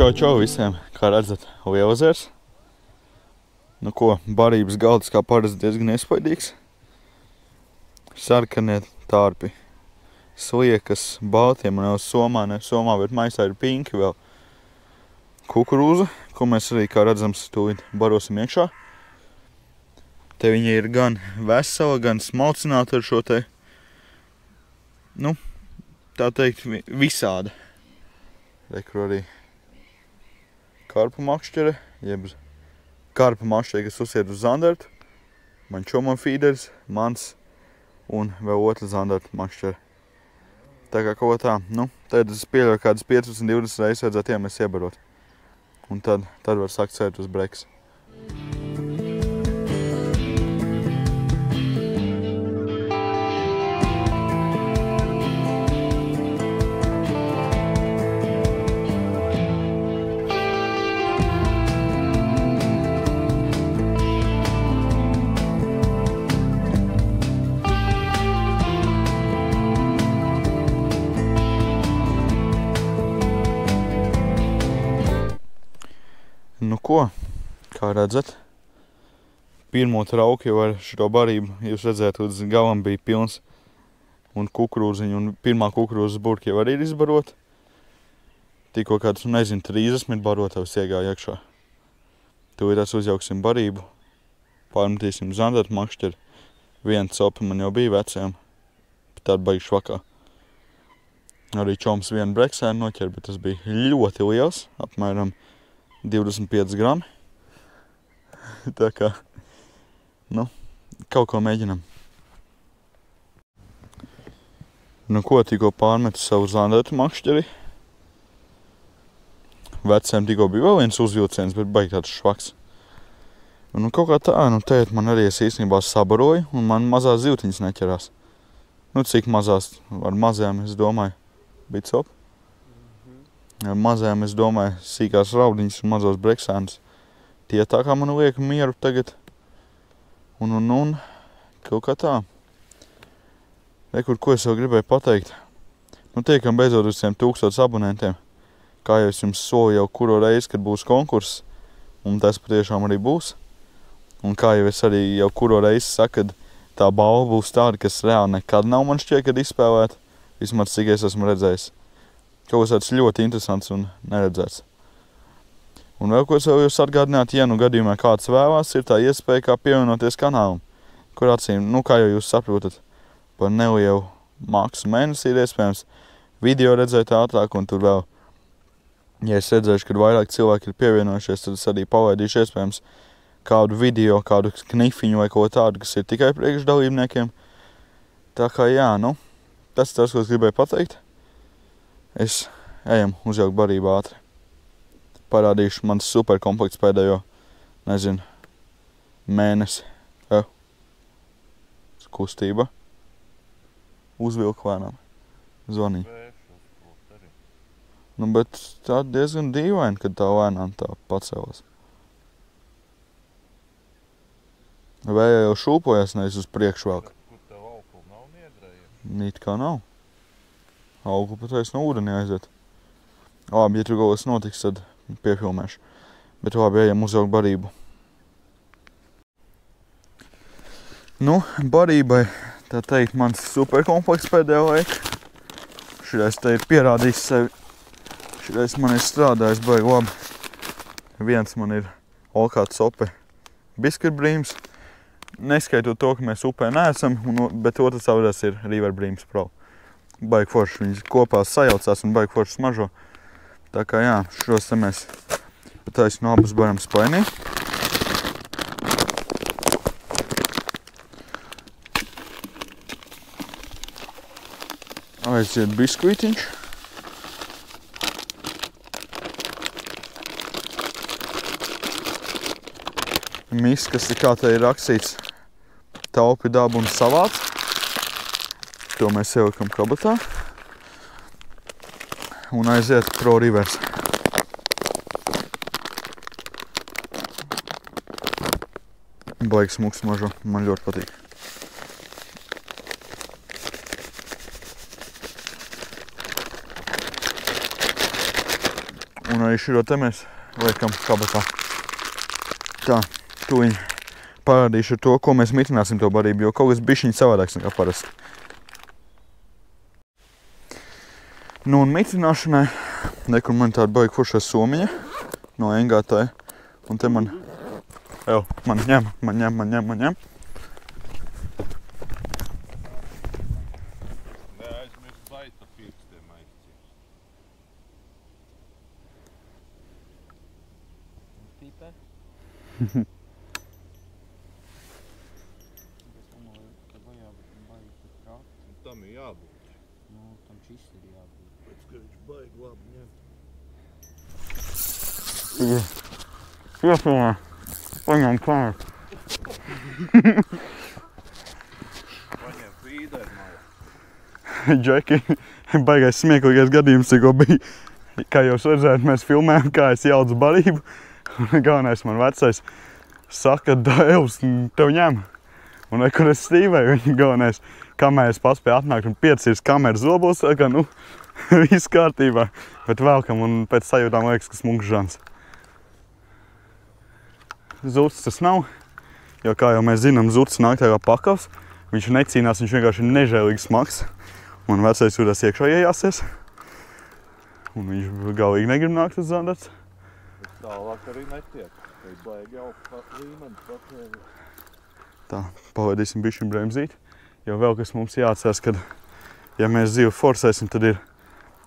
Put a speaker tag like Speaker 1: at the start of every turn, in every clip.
Speaker 1: Čau visiem, kā redzat, Lielezers. Nu ko, barības galds kā parasti diezgan iespaidīgs. Sarkanie tārpi, sliekas, baltie, man jau somā, bet maisā ir pinki vēl. Kukurūza, ko mēs arī, kā redzams, tūlīt barosim iekšā. Te viņa ir gan vesela, gan smalcināta ar šo te, nu, tā teikt, visāda. Rekur arī karpa makšķere, jeb karpa makšķere, kas uzsiet uz zandartu. Man čoma fīderis, mans un vēl otra zandarta makšķere. Tā kā kaut tā, nu, tad es pieļauju kādas 15-20 reizes vajadzētu iemest iebarot. Un tad var sākt sēt uz breks. Nu ko, kā redzat, pirmo trauku jau ar šo barību, jūs redzēt, līdz galam bija pilns un kukurūziņu, un pirmā kukurūzas burka jau arī ir izbarota. Tikko kāds, nezinu, 30 barotavas iegāja iekšā. Tūlītās uzjauksim barību, pārmetīsim zandartu makšķeri. Viena copa man jau bija vecajam, bet tāda baigi švakā. Arī čoms vienu breksēnu noķer, bet tas bija ļoti liels, apmēram 25 grami. Tā kā, nu, kaut ko mēģinam. Nu ko, tikko pārmetu savu zandartu makšķeri. Vecēm tikko bija vēl viens uzvilciens, bet baigi tāds švaks. Nu kaut kā tā, nu tēt man arī es īstenībā sabaroju, un man mazās zivtiņas neķerās. Nu cik mazās, ar mazajām, es domāju, bija cop. Ar mazajām, es domāju, sīkās raudiņas un mazos breksēnus. Tie tā kā man liek mieru tagad. Un, kaut kā tā. Rekur, ko es vēl gribēju pateikt. Nu tiekam beidzot uz 1000 abonentiem. Kā jau es jums solu jau kuro reizi, kad būs konkurss. Un tas patiešām arī būs. Un kā jau es arī jau kuro reizi saku, kad tā balva būs tāda, kas reāli nekad nav man šķiet, kad izspēlēt. Vismaz cik es esmu redzējis. Kaut kas tāds ļoti interesants un neredzēts. Un vēl ko es vēl jūs atgādināt, ja nu gadījumā kāds vēlās, ir tā iespēja kā pievienoties kanālam, kur acīm, nu kā jau jūs saprotat, par nelielu maksu mēnesi ir iespējams video redzēt ātrāk, un tur vēl, ja es redzēšu, kad vairāk cilvēki ir pievienojušies, tad es arī palaidīšu iespējams kādu video, kādu knifiņu vai kaut tādu, kas ir tikai priekš dalībniekiem. Tā kā jā, nu, tas ir tas, ko es gribēju pateikt. Es ejam uzjaukt barību ātri. Parādīšu mans superkomplekts pēdējo, nezinu, mēnesi. Kustība. Uzvilku lēnām. Zvanīju. Nu, bet tā diezgan dīvaini, kad tā lēnām tā pacēlās. Vējā jau šūpojas, nevis uz priekšu vēl.
Speaker 2: Kur tev aukli nav niedrējies?
Speaker 1: It kā nav. Augli patreiz no ūdenī aiziet. Labi, ja tur kaut kas notiks, tad piefilmēšu. Bet labi, ejam uzjaukt barību. Nu, barībai, tā teikt, mans superkomplekts pēdējā laika. Šireiz te ir pierādījis sevi. Šireiz man ir strādājis baigi labi. Viens man ir olkāt sope biskvitbrīms. Neskaitot to, ka mēs upē neesam, bet otrs avras ir River Breams Pro. Baigi forši, viņas kopā sajaucās un baigi forši smažo. Tā kā jā, šos te mēs pataisi no abas baram spainī. Aiziet biskvītiņš. Miskas, kā te ir rakstīts, taupi dabu un savāc. To mēs ielikam kabatā. Un aiziet Pro Rivers. Baigi smuks smažo, man ļoti patīk. Un arī širo te mēs liekam kabatā. Tā, tuiņi parādīšu to, ko mēs mitināsim to barību, jo kaut kas bišķiņ savādāks nekā parasti. Nu un mitināšanai, nekur man tāda baigi foršā somiņa no NGT. Un te man ņem.
Speaker 2: Neaizmirst baita pirkstiem aizcīt.
Speaker 3: Pīpē?
Speaker 2: Tam ir jābūt.
Speaker 3: Nu, tam šis ir jābūt.
Speaker 2: Pēc, ka viņš baigi labi ņem.
Speaker 1: Iepilnē. Paņem pār.
Speaker 2: Paņem fīderi malu.
Speaker 1: Džeki, baigais smieklīgais gadījums, tikko bija. Kā jūs redzējāt, mēs filmējam, kā es jaucu barību. Galvenais man vecais saka, Dēvs, tev ņem. Un kur es stīvēju, viņa galvenais, kamēr es paspēju atnākt un piecīrs kameras zobos, tā kā, nu, viss kārtībā. Bet velkam un pēc sajūtām liekas, ka smuks žans. Zuds tas nav, jo kā jau mēs zinām, zuds nāk tā kā pakavs. Viņš necīnās, viņš vienkārši ir nežēlīgi smags. Un vecais jūtas iekšā iejāsies. Un viņš galīgi negrib nākt uz zandarts.
Speaker 2: Bet tālāk arī netiek. Vai baigi jau līmeni patēvi.
Speaker 1: Tā, pavaidīsim bišķiņ bremzīt. Jo vēl kas mums jāatcerās, kad, ja mēs dzīvi forsēsim, tad ir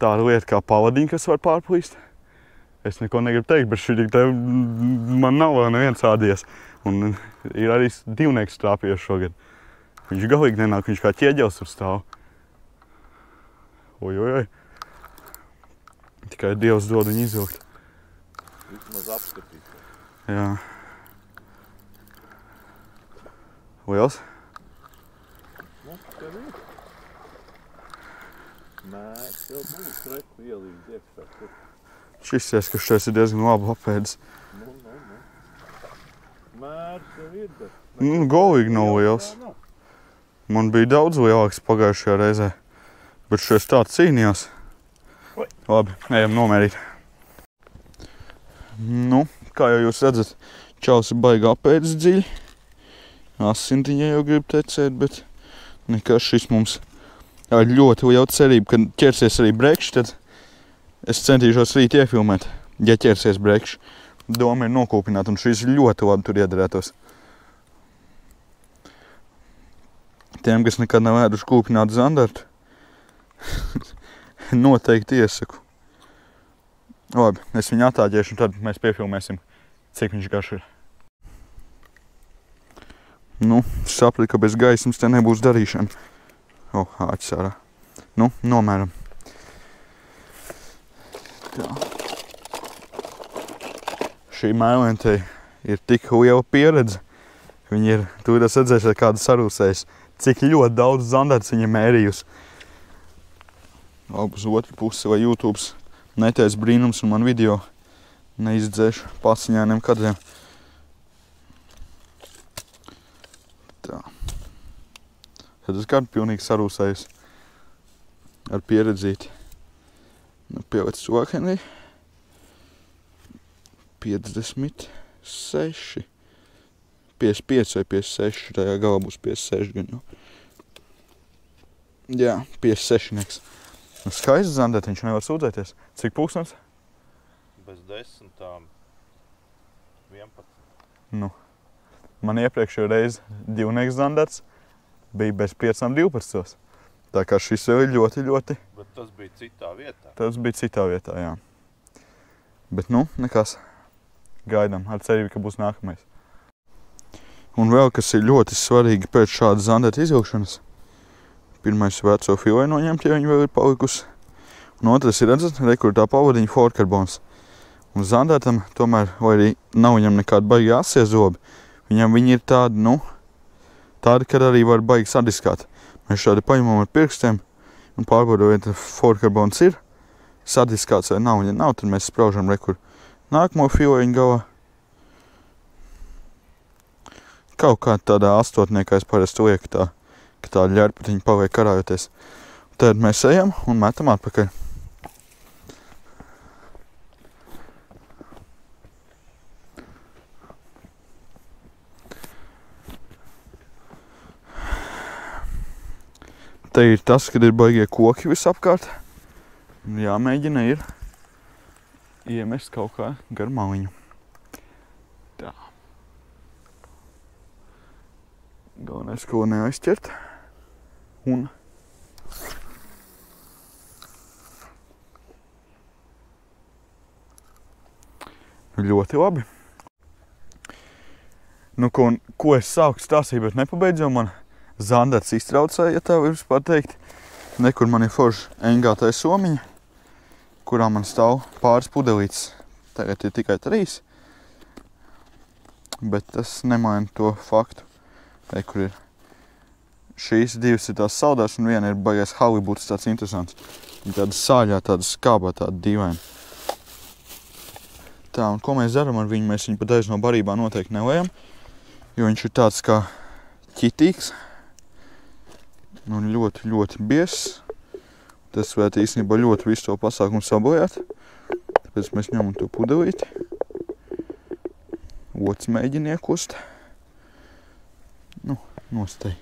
Speaker 1: tāda lieta kā pavadiņa, kas var pārplīst. Es neko negribu teikt, bet šī te man nav vēl neviens ādies. Un ir arī divnieks trāpījies šogad. Viņš galīgi nenāk, viņš kā ķieģels tur stāv. Ojojoj. Tikai Dievs dod viņu izvilkt.
Speaker 2: Vismaz apskatīt.
Speaker 1: Jā. Liels?
Speaker 2: Nu, tev ir. Nē, tev būs reku ielīdz iekšā. Tur.
Speaker 1: Šis ka šis ir diezgan labi apēdis.
Speaker 2: Nu. Mērs tev ir, bet...
Speaker 1: Nu, galīgi nav liels. Man bija daudz lielāks pagājušajā reizē. Bet šis tāds cīnījās. Labi, ejam nomērīt. Nu, kā jau jūs redzat, čalis ir baigi apēdis dziļi. Asintiņa jau grib tecēt, bet nekas šis mums ar ļoti lielu cerību, kad ķersies arī brekšs, tad es centīšos rīt iefilmēt, ja ķersies brekšs. Doma ir nokūpināt, un šis ļoti labi tur iedarētos. Tiem, kas nekad nav ēduši kūpināt zandartu, noteikti iesaku. Labi, es viņu attāģiešu, un tad mēs piefilmēsim, cik viņš garš ir. Nu, sapratu, ka bez gaismas te nebūs darīšana. Āķis ārā. Nu, nomēram. Tā. Šī mēlentei ir tik liela pieredze. Viņa ir, tu ir redzējuši, kādu sarūsējis, cik ļoti daudz zandarts viņa mērījusi. Uz otru pusi, vai YouTube's neteic brīnums un man video neizdzēšu pasiņēniem kadriem. Tā. Tad es kādu pilnīgi sarūsējus ar pieredzīti. Nu, pieliec sokenī. 56. 55 vai 56, tajā galā būs 56 gan jau. Jā, 56. Skaists zandēt, viņš nevar sūdzēties. Cik pulkstens?
Speaker 2: Bez 10, 11.
Speaker 1: Nu, man iepriekšējo reizi divnieks zandēts bija bez 5-12. Tā kā šis jau ir ļoti.
Speaker 2: Bet tas bija citā vietā.
Speaker 1: Tas bija citā vietā, jā. Bet nu, nekas. Gaidām ar cerību, ka būs nākamais. Un vēl, kas ir ļoti svarīgi pēc šādas zandēta izvilkšanas. Pirmais veco filē noņemt, ja viņa vēl ir palikusi. Un otrais ir redzat, rekur tā pavadiņa forkarbons. Un zandētam tomēr, vai arī nav viņam nekāda baigi asie zobi, viņam viņi ir tādi, nu, tādi, kad arī var baigi sadiskāt. Mēs šādi paņemam ar pirkstiem un pārbaudam, vai forkarbons ir sadiskāts vai nav. Ja nav, tad mēs spraužam rekur nākamo fileņu galā. Kaut kā tādā astotniekā es parasti lieku tā, ka tā ļērpatiņa paliek karājoties. Tad mēs ejam un metam atpakaļ. Te ir tas, kad ir baigie koki visapkārt. Jāmēģina ir iemest kaut kā gar maliņu. Tā. Galvenais, ko neaizķert. Un ļoti labi. Nu, ko es sāku stāstīt, bet nepabeidzu, jo man Zandarts iztraucēja, ja tā var vispār teikt. Nekur man ir forši engātais somiņa, kurā man stāv pāris pudelītes. Tagad ir tikai 3, bet tas nemaina to faktu. Te, kur ir šīs 2 ir tās saldās un viena ir baigais halibuts, tāds interesants. Viņa tāda sāļā, tāda skābā, tāda dīvaina. Tā, un ko mēs darām ar viņu? Mēs viņu pat no barībā noteikti nelējam, jo viņš ir tāds kā ķitīgs un ļoti, ļoti biezs. Tas varētu īstenībā ļoti visu to pasākumu sabojāt. Tāpēc mēs ņemam to pudelīti. Ots mēģina iekust. Nu, nostei.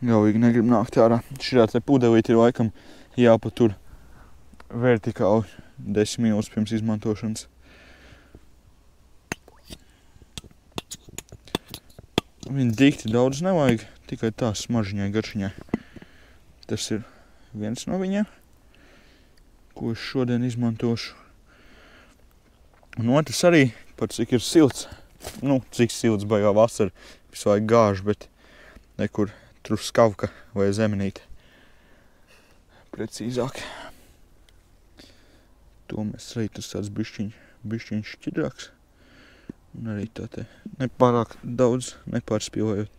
Speaker 1: Galvīgi negrib nākt ārā. Šitā te pudelīti ir laikam jāpatur vertikāli 10 minūtes pirms izmantošanas. Viņa dikti daudz nevajag, tikai tā smažiņai, garšiņai. Tas ir viens no viņiem, ko es šodien izmantošu. Un otrs arī, par cik ir silts. Nu, cik silts baigā vasara, visu laiku gāž, bet nekur truskavka vai zemenīte. Precīzāk. To mēs arī tas tāds bišķiņš šķidrāks. Un arī tā te nepārāk daudz nepārspīlējot.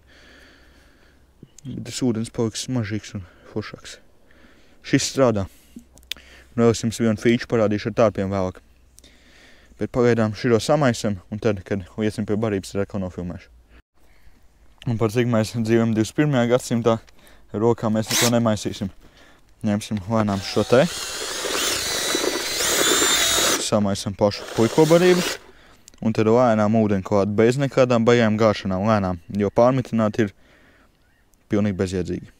Speaker 1: Bet tas ūdens paliks smažīgs un foršāks. Šis strādā. Un vēl es jums vienu fīču parādīšu ar tārpiem vēlāk. Bet pagaidām širo samaisam un tad, kad iesim pie barības, tad atkal nofilmēšu. Un par cik mēs dzīvojam 21. gadsimtā, rokā mēs neko nemaisīsim. Ņemsim lēnām šo te. Samaisam pašu puiko barību. Un tad lēnām ūdeni klāt, bez nekādām baigām gāšanām, lēnām. Jo pārmitināt ir pilnīgi bezjēdzīgi.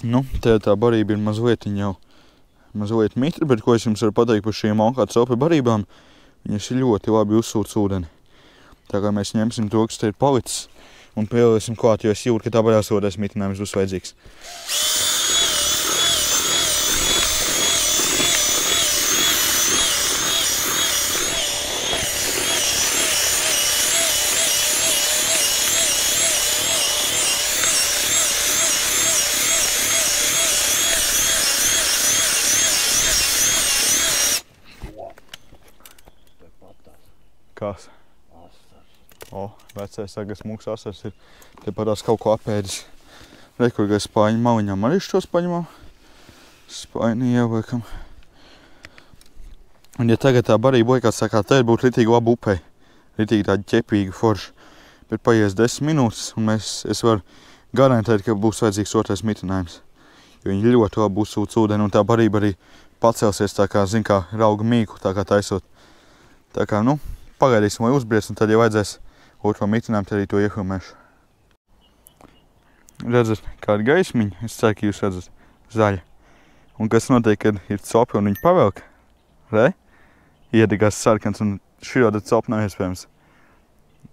Speaker 1: Nu, te tā barība ir mazliet mitra, bet ko es jums varu pateikt par šiem alkāta sopa barībām, viņas ir ļoti labi uzsūc ūdeni. Tā kā mēs ņemsim to, kas te ir palicis, un pieliesim klāt, jo es jūtu, ka tā barās otrais mitrinājums būs vajadzīgs. Kas? O, vecais sagas mūks asars ir te parās kaut ko apēdis. Rekurgai spāņu maliņām arī šos paņemam. Spāņu ieliekam. Un ja tagad tā barība liekas tā kā te būtu ritīgi labi upei. Ritīgi tādi ķepīgi forši. Bet paies 10 minūtes un es varu garantēt, ka būs vajadzīgs otrais mitrinājums. Jo viņi ļoti labi uzsūc ūdeni un tā barība arī pacelsies tā kā, zin kā, rauga mīku tā kā taisot. Tā kā, nu, pagaidīsim, lai uzbriest, un tad, ja vajadzēs otro mitrinājumu, tad arī to iefilmēšu. Redzat, kāda gaismiņa? Es ceru, ka jūs redzat zaļa. Un kas notiek, kad ir copi un viņi pavelk? Re? Iedegās sarkans, un šī copi nav iespējams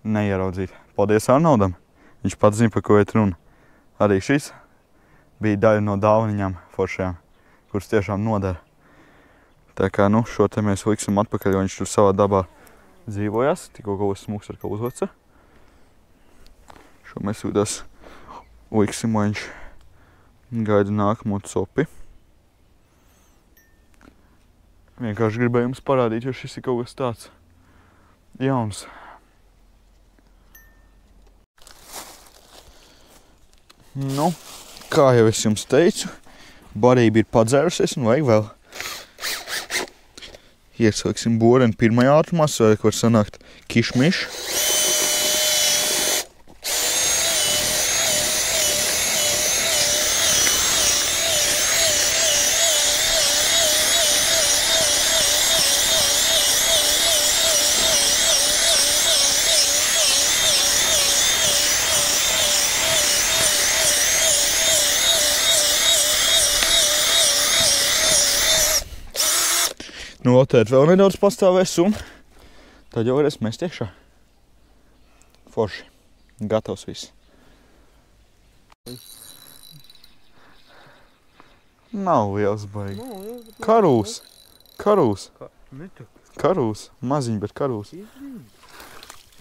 Speaker 1: neieraudzīt. Paldies Arnoldam. Viņš pats zina, par ko iet runa. Arī šis bija daļa no dāvaniņām foršajām, kuras tiešām nodara. Tā kā, nu, šo te mēs liksim atpakaļ, jo viņš tur savā dabā dzīvojās, tikko kaut kas smūgs ar kaut uzveca. Šo mēs jūtās liksim, lai viņš gaida nākamo copi. Vienkārši gribēju jums parādīt, jo šis ir kaut kas tāds jauns. Nu, kā jau es jums teicu, barība ir padzērusies un vajag vēl. Ieslēgsim boreni pirmajā ātrumā, vai var sanākt kišmiš. Nu, otēt vēl nedaudz pastāvēs un tad jau varēs mest iekšā. Forši. Gatavs viss. Nav liels baigi. Karūs. Karūs. Karūs. Maziņ, bet karūs.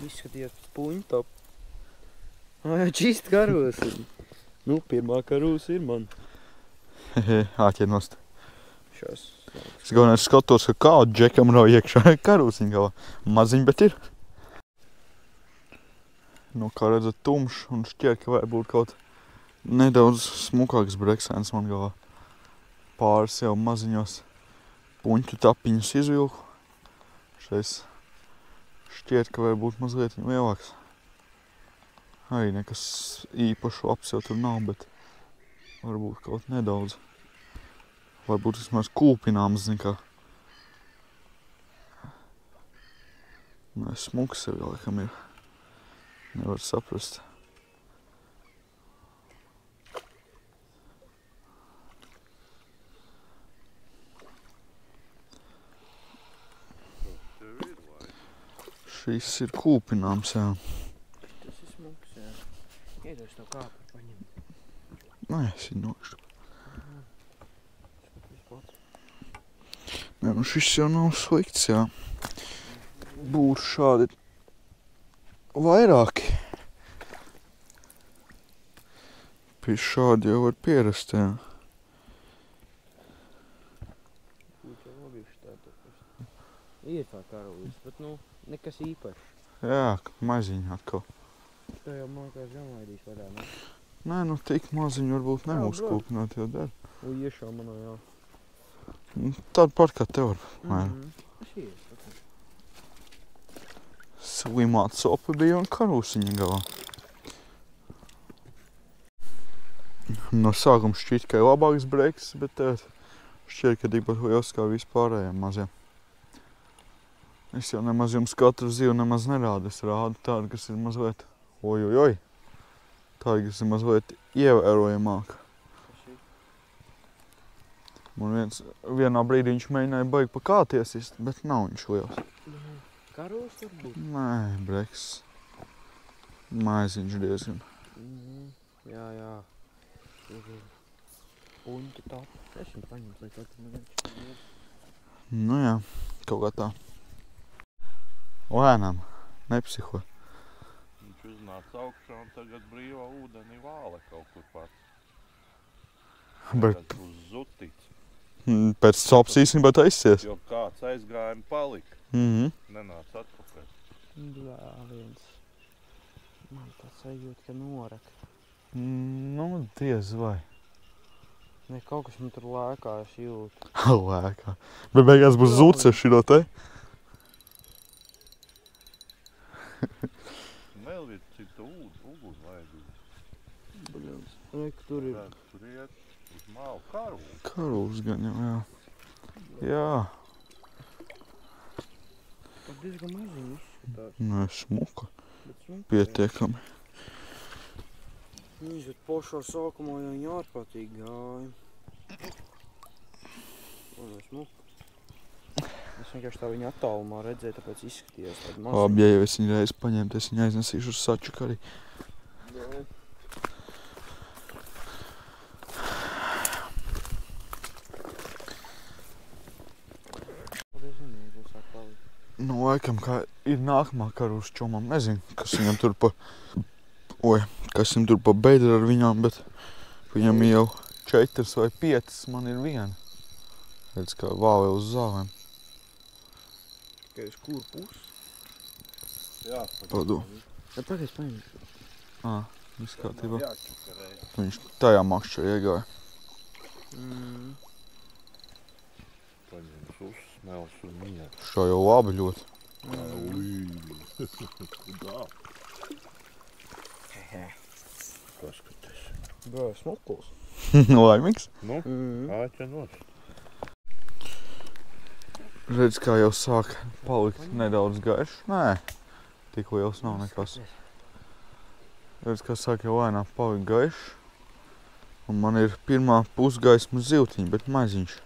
Speaker 3: Izskatījās pēc puņu top. Jā, čist karūs. Nu, pirmā karūs ir man.
Speaker 1: Hehe, āķiet nost.
Speaker 3: Šās.
Speaker 1: Es galvenais skatos, ka kādu džekam rauj iekšā karūsiņ galā. Maziņ, bet ir. Nu, kā redzat, tumšs un šķiet, ka vajag būt kaut nedaudz smukāks breksēns man galā. Pāris jau maziņos puņķu tapiņus izvilku. Šais šķiet, ka vajag būt mazliet lielāks. Arī nekas īpašu apsi jau tur nav, bet varbūt kaut nedaudz. Varbūt vismaz kūpināms, zin kā. Nu, smuks jau laikam ir. Nevar saprast. Šis ir kūpināms, jā.
Speaker 3: Tas ir smuks, jā. Iedos to kāpu paņemt.
Speaker 1: Nē, es viņu nokšu. Nē, nu šis jau nav slikts, jā. Būtu šādi vairāki. Pie šādi jau var pierast, jā.
Speaker 3: Būtu jau labiši tā. Ir tā karūs, bet nu, nekas īpašs.
Speaker 1: Jā, maziņi atkal.
Speaker 3: Tā jau man kāds jamlaidīs vaļā, ne?
Speaker 1: Nē, nu tik maziņi varbūt nebūs
Speaker 3: Jā,
Speaker 1: kūpināt jau der.
Speaker 3: Iešā manā, jā.
Speaker 1: Tāda pat kā tev var.
Speaker 3: Šies,
Speaker 1: Slimāt sopa bija un karūsiņa galā. No sākuma šķiet, ka ir labāks breiks, bet šķiet, ka tikpat liels kā vispārējiem maziem. Es jau nemaz jums katru zivu nemaz nerādu. Es rādu tādu, kas ir mazliet ojojoj. Tādu, kas ir mazliet ievērojamāka. Man vienā brīdī viņš mēģināja baigi pa kāties ist, bet nav viņš liels.
Speaker 3: Karūs varbūt?
Speaker 1: Nē, breks. Maiziņš diezgan.
Speaker 3: Jā, jā. Tur ir puņķi top. Es viņu paņemt, lai katru nevienš.
Speaker 1: Nu jā, kaut kā tā. Lēnām, nepsiho.
Speaker 2: Viņš uznāca augšā un tagad brīvā ūdeni vāla kaut kur pats.
Speaker 1: Bet
Speaker 2: Tagad uz zutīts.
Speaker 1: pēc sopas īstenībā taisies.
Speaker 2: Jo kāds aizgāja un palika. Nenāca atpakaļ.
Speaker 3: Blā, viens. Man tāds sajūt, ka norak.
Speaker 1: Nu, diez vai.
Speaker 3: Ne, kaut kas man tur lēkā, es jūtu.
Speaker 1: Lēkā. Bet beigās būs zuds ar šito te.
Speaker 2: Vēl ir citu uguni vajadzīgi.
Speaker 3: Bļams. Reku, tur ir.
Speaker 2: Tur iet uz mālu karu.
Speaker 1: Karūs gan jau, jā. Jā.
Speaker 3: Tas diezgan maziņi izskatās.
Speaker 1: Nē, smuka.
Speaker 3: Bet smuka.
Speaker 1: Pietiekami.
Speaker 3: Viņš bet pošā sākumā jau viņa ārprātīgi gāja. Lai smuka. Es vienkārši tā viņa attālumā redzēju, tāpēc izskatījās tādu maziņu.
Speaker 1: Labi, ja jau es viņu reiz paņemt, es viņu aiznesīšu uz sačuku arī.
Speaker 3: Jā.
Speaker 1: Nu, laikam, kā ir nākamā karūs čomam, nezinu, kas viņam tur pa... kas viņam tur pa beidra ar viņām, bet viņam jau 4 vai 5, man ir 1. Redz, kā vālē uz zālēm.
Speaker 3: Tikai uz kuru pusi?
Speaker 2: Jā,
Speaker 1: Padom.
Speaker 3: Ja pagaidz paņemšu.
Speaker 1: Viss kārtībā.
Speaker 2: Jāčakarēja.
Speaker 1: Viņš tajā makšķā iegāja.
Speaker 2: Paņems uzsmels un mieru.
Speaker 1: Šo jau labi ļoti.
Speaker 2: Dā. Paskaties.
Speaker 3: Bro, smukuls.
Speaker 1: Laimīgs.
Speaker 2: Nu, āķa nost.
Speaker 1: Redz, kā jau sāk palikt nedaudz gaišs. Nē, tik liels nav nekas. Redz, kā sāk jau lēnām palikt gaišs. Un man ir pirmā pusgaisma zivtiņa, bet maziņš.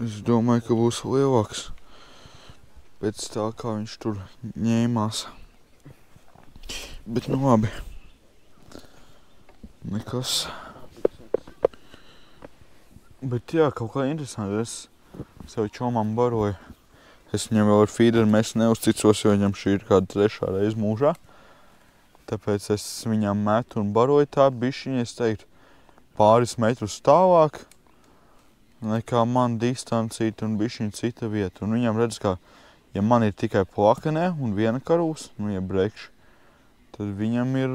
Speaker 1: Es domāju, ka būs lielāks. Pēc tā, kā viņš tur ņēmās. Bet nu labi. Nekas. Bet jā, kaut kā interesanti. Es sev čomam baroju. Es viņam vēl ar feederu mēs neuzticos, jo viņam šī ir kāda 3. reize mūžā. Tāpēc es viņam metu un baroju tā bišķiņa, es teiktu, pāris metrus tālāk nekā man distancīta un bišķiņa cita vieta. Un viņam redz, kā, ja man ir tikai plakanē un viena karūs, nu, ja brekši, tad viņam ir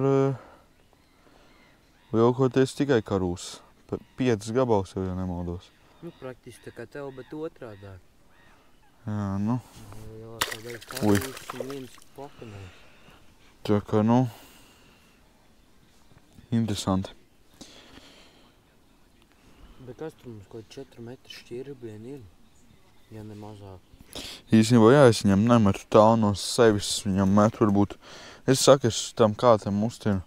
Speaker 1: lielākoties tikai karūs. 5 gabals jau, ja nemaldos.
Speaker 3: Nu, praktiski tā kā tev, bet otrādāk.
Speaker 1: Jā, nu.
Speaker 3: Lielākā daļa
Speaker 1: Ui.
Speaker 3: karūs un viens plakanējs.
Speaker 1: Tā kā, nu, interesanti.
Speaker 3: Bet kas tur mums kaut 4 metru šķirbieni ir, ja ne mazāk?
Speaker 1: Īstenībā, jā, es viņam nemetu tālu no sevis, viņam metu varbūt. Es saku, es tam kādam uztinu.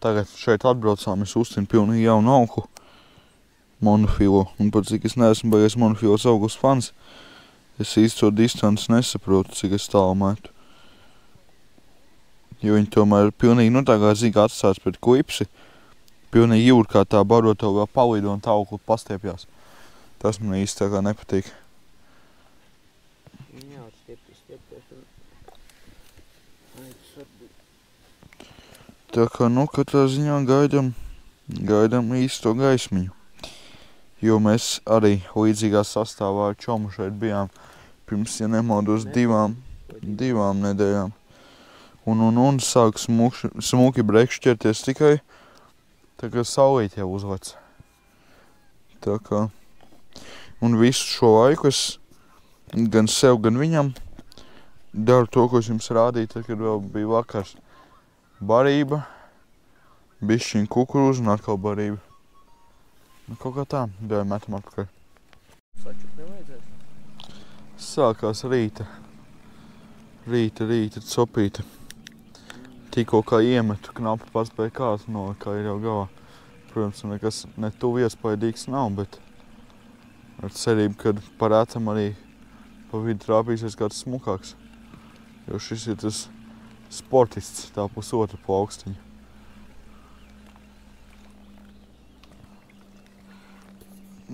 Speaker 1: Tagad šeit atbraucām, es uztinu pilnīgi jaunu augu. Monofilo. Un pat cik es neesmu baigies monofilos augus fans, es īsti to distanci nesaprotu, cik es tālu metu. Jo viņi tomēr pilnīgi, nu tā kā zīga atstāts pret klipsi, pilnīgi jūr, kā tā baroto vēl palido un tā augli pastiepjās. Tas man īsti tā kā nepatīk.
Speaker 3: Jā, stiepties un... Tas varbūt...
Speaker 1: Tā kā, nu, katrā ziņā gaidam īsto gaismiņu. Jo mēs arī līdzīgā sastāvā ar čomu šeit bijām pirms, ja nemaldos, divām nedēļām. Un sāk smuki brekšķerties tikai tā kā saulīt jau uzlec. Tā kā. Un visu šo laiku es gan sev, gan viņam daru to, ko es jums rādīju, tad, kad vēl bija vakars. Barība, bišķiņ kukurūza un atkal barība. Nu, kaut kā tā, dēļ metam atpakaļ.
Speaker 3: Sačup nevajadzēs?
Speaker 1: Sākās rīta copīte. Tikko kā iemetu, knapi paspēja kāds nolikā ir jau galā. Protams, nekas ne tuvu iespaidīgs nav, bet ar cerību, kad parētam arī pa vidu trāpīsies kāds smukāks. Jo šis ir tas sportists, tā pusotra plaukstiņa.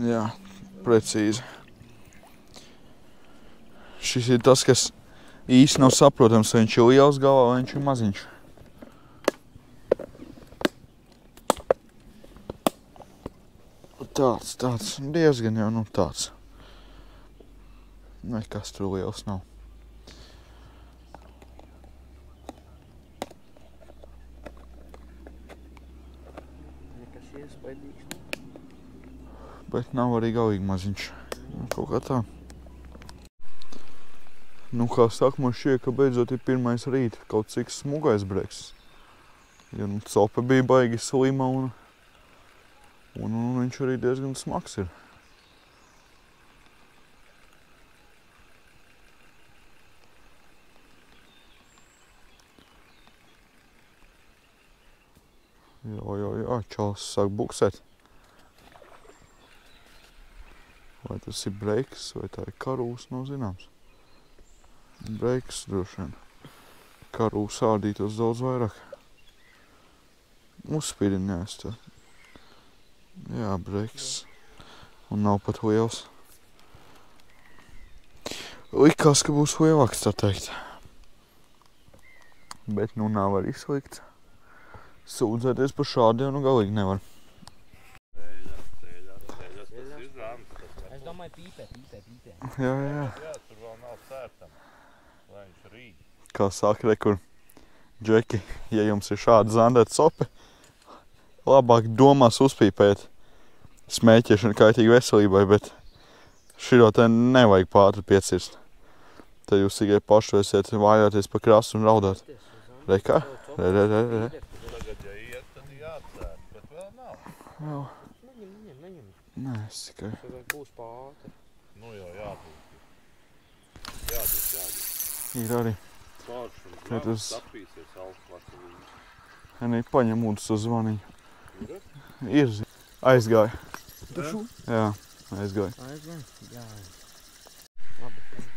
Speaker 1: Jā, precīzi. Šis ir tas, kas īsti nav saprotams, vai viņš ir liels galvā, vai viņš ir maziņš. Tāds, diezgan jau, nu tāds. Nekas tur liels nav.
Speaker 3: Nekas iespaidīgs.
Speaker 1: Bet nav arī galīgi maziņš. Kaut kā tā. Nu, kā saka, man šķiet, ka beidzot ir pirmais rīt kaut cik smugais breksis. Jo nu, cope bija baigi slima un viņš arī diezgan smags ir. Jā, čalis sāk buksēt. Vai tas ir breiks, vai tā ir karūs, nav zināms. Breiks droši vien. Karūs ādītos daudz vairāk. Uzspīdinājās tā. Jā, breiks. Un nav pat liels. Likās, ka būs lielāks, tā teikt. Bet nu nav arī slikts. Sūdzēties par šādiem, nu galīgi nevar.
Speaker 3: Es domāju, pīpē.
Speaker 1: Jā.
Speaker 2: Jā, tur vēl nav sērtam, lai viņš rīt.
Speaker 1: Kā saka, rekur Džeki, ja jums ir šāda zandēta sope, labāk domās uzpīpēt smēķēšanu kaitīgi veselībai, bet širo te nevajag pāri piecirst. Tad jūs tikai paši esiet vājāties pa krastu un raudāt. Re kā? Re.
Speaker 2: Tagad, ja iet, tad jāatcēr, bet vēl nav.
Speaker 1: Vēl.
Speaker 3: Neņem.
Speaker 1: Nē, es tikai.
Speaker 3: Tad būs pāri.
Speaker 2: Nu jau jābūt. Jābūt.
Speaker 1: Ir arī.
Speaker 2: Pāršana.
Speaker 1: Tad tas-
Speaker 2: Sapīsies augsts vasalīgi.
Speaker 1: Nē, paņem ūdens uz zvaniņu.
Speaker 2: Ir?
Speaker 1: Ir. Aizgāja.
Speaker 3: Taču?
Speaker 1: Jā, aizgāja.
Speaker 3: Aizgāja? Jā.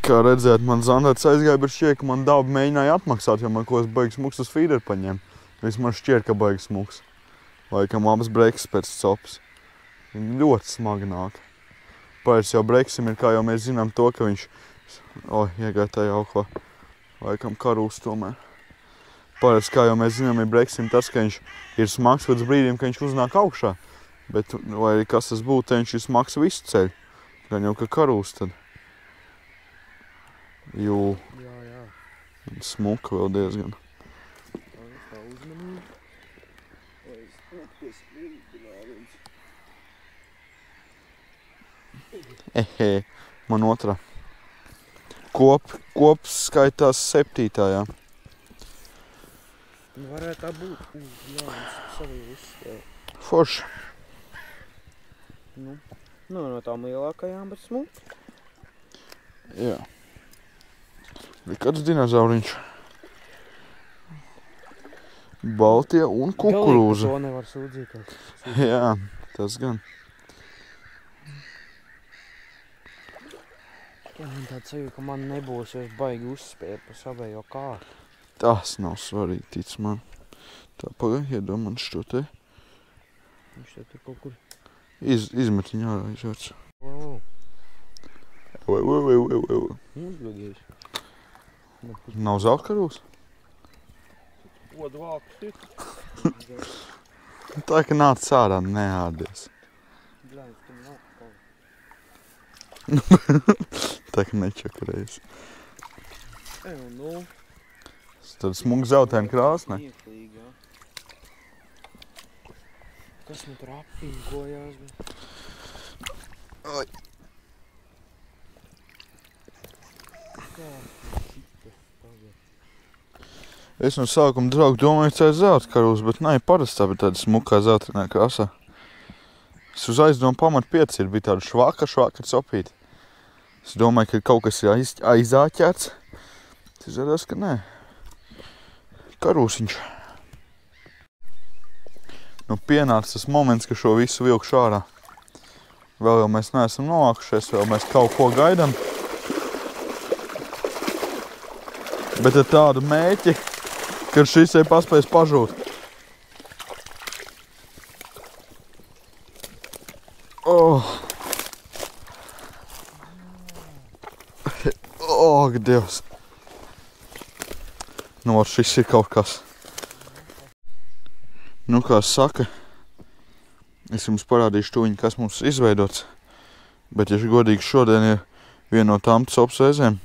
Speaker 1: Kā redzēt, man zandēts aizgāja, bet šķiet, ka man dabu mēģināja atmaksāt, jo man kaut kas baigs smuks uz feeder paņem. Vismaz šķiet, ka baigs smuks. Laikam abas breiks pēc copas. Viņi ļoti smagi nāk. Pēc jau breiksim ir, kā jau mēs zinām to, ka viņš... iegāja tajā auklā. Laikam karūs tomēr. Pēc, kā jau mēs zinām, ir breiksim tas, ka viņš ir smags līdz brīdim, ka viņš uznāk augšā. Bet, vai arī kas tas būtu, te viņš ir smags visu ceļu. Gan jau, ka karūs tad. Jū,
Speaker 3: Jā.
Speaker 1: smuka vēl diezgan.
Speaker 3: Tā uzmanība. Lai es nepiesprīdināju.
Speaker 1: Ehē, man otrā. Kops skaitās 7. jā.
Speaker 3: Varētu tā būt. Jā, es savī uzspēju.
Speaker 1: Forši.
Speaker 3: Nu, no tām lielākajām, bet smuki.
Speaker 1: Jā. Ir kāds dinozauriņš. Baltie un kukurūza.
Speaker 3: Galīgi to nevar sūdzīties.
Speaker 1: Jā, tas gan.
Speaker 3: Jā, man tāds sajūta, ka man nebūs, jo es baigi uzspēju pa savējo kārtu.
Speaker 1: Tas nav svarīgi, tic man. Tā pagaid, iedomā man šo te.
Speaker 3: Viņš te tur kaut kur...
Speaker 1: Izmetiņā ārā izvērts.
Speaker 3: Wow. Uzbļugies.
Speaker 1: Nav zeltkarūs?
Speaker 2: Odu vāku sit.
Speaker 1: Tā, ka nāc ārā, neādies.
Speaker 3: Bļāņas, tam nav kaut.
Speaker 1: Tā, ka nečakarējas.
Speaker 3: Nu.
Speaker 1: Tad smug zeltēna krāsne.
Speaker 3: Ieklīgi, jā. Kas man tur appinkojās, bet...
Speaker 1: Oi.
Speaker 3: Kā šita tagad?
Speaker 1: Es no sākuma draugu domāju, ka ir zeltkarūs, bet nē, parastā, bet tāda smukā zeltainā krāsā. Es uz aizdomu pamat 5 ir, bija tāda švaka copīta. Es domāju, ka kaut kas ir aizāķēts. Tas izrādās, ka nē. Karūsiņš. Nu, pienāca tas moments, ka šo visu vilkšu ārā. Vēl jau mēs neesam novākušies, vēl mēs kaut ko gaidām. Bet ar tādu mēķi, kad šis ir paspējis pažūt. Dievs. Nu, šis ir kaut kas. Nu, kā saka, es jums parādīšu tuņi, kas mums izveidots. Bet, ja godīgi, šodien ir viena no tām copas reizēm.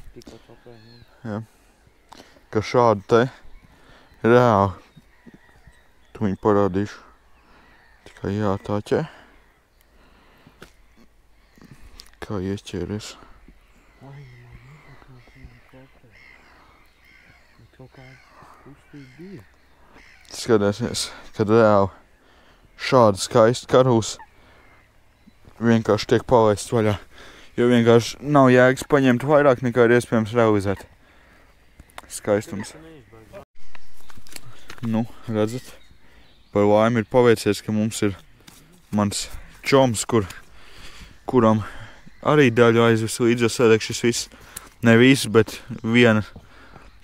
Speaker 1: Jā. Ka šādu te reāli tuņi parādīšu. Tikai jātāķē. Kā ieķēries. Skatēsies, kad reāli šāda skaista karūs vienkārši tiek palaists vaļā. Jo vienkārši nav jēgas paņemt vairāk nekā ir iespējams realizēt. Skaistums. Nu, redzat, par laimi ir paveicies, ka mums ir mans čoms, kuram arī daļu aizvis līdzi, jo sēdēk šis viss, ne viss, bet viena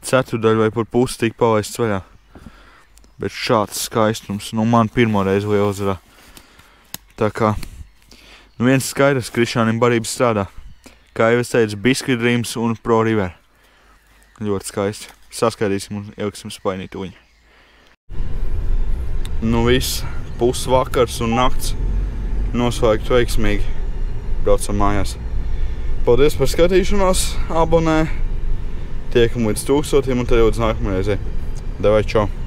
Speaker 1: ceturdaļa vai par pusi tika palaists vaļā. Bet šāds skaistums, nu man pirmo reizi lielzarā. Tā kā, nu viens skaidrs, Krišānim barības strādā. Kā jau es teicu, Biscuit Dreams un Pro River. Ļoti skaisti. Saskaidīsim un ieliksim spainīt uņi. Nu viss, pusvakars un nakts noslēgt veiksmīgi. Braucam mājās. Paldies par skatīšanos, abonē. Tiekam līdz 1000 un tad jau līdz nākamajai reizei. Davai, čau!